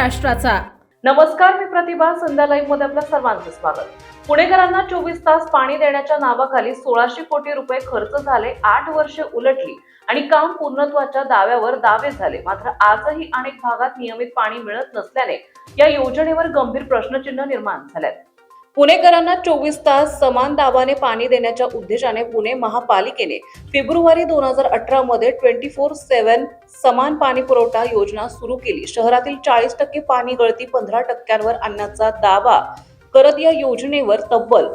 महाराष्ट्राचा। नमस्कार, मी प्रतिभा। संध्या लाईव्ह मध्ये आपल्या सर्वांचे स्वागत। पुणेकरांना 24 तास पाणी देण्याच्या नावाखाली 1600 कोटी रुपये खर्च झाले। 8 वर्षे उलटली आणि काम पूर्णत्वाच्या दाव्यावर दावे झाले। मात्र आजही अनेक भागात नियमित पाणी मिळत नसल्याने या योजनेवर गंभीर प्रश्नचिन्ह निर्माण झाले। पुणेकरांना 24 तास समान दाबाने पाणी देण्याच्या उद्देशाने पुणे महापालिकेने फेब्रुवारी 2018 मध्ये 24/7 समान पाणी पुरवठा योजना सुरू केली। शहरातील 40% पाणी गळती 15% आणण्याचा दावा करत या योजनेवर तब्बल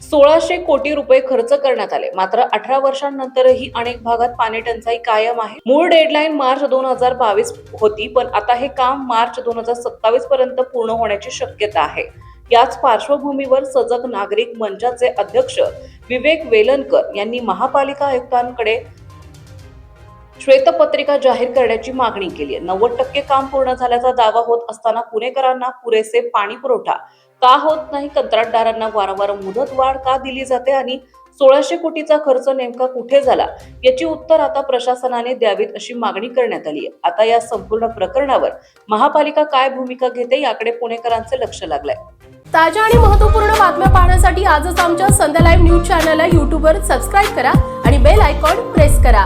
1600 कोटी रुपये खर्च करण्यात आले। मात्र 18 वर्षांनंतरही अनेक भागात पाणी टंचाई कायम आहे। मूळ डेडलाईन मार्च 2022 होती, पण आता हे काम मार्च 2027 पर्यंत पूर्ण होण्याची शक्यता आहे। याच पार्श्वभूमीवर सजग नागरिक मंचाचे अध्यक्ष विवेक वेलणकर यांनी महापालिका आयुक्तांकडे श्वेतपत्रिका जाहीर करण्याची मागणी केली आहे। 90% काम पूर्ण झाल्याचा दावा होत असताना पुणेकरांना पुरेसे पाणी पुरवठा का होत नाही, कंत्राटदारांना वारंवार मुदतवाढ का दिली जाते आणि 1600 कोटीचा खर्च नेमका कुठे झाला याची उत्तर आता प्रशासनाने द्यावीत अशी मागणी करण्यात आली आहे। आता या संपूर्ण प्रकरणावर महापालिका काय भूमिका घेते याकडे पुणेकरांचे लक्ष लागलंय। ताज्या आणि महत्त्वपूर्ण बातम्या पाहण्यासाठी आजच आमच्या संध्या लाईव्ह न्यूज चॅनलला YouTubeवर सबस्क्राईब करा आणि बेल आयकॉन प्रेस करा।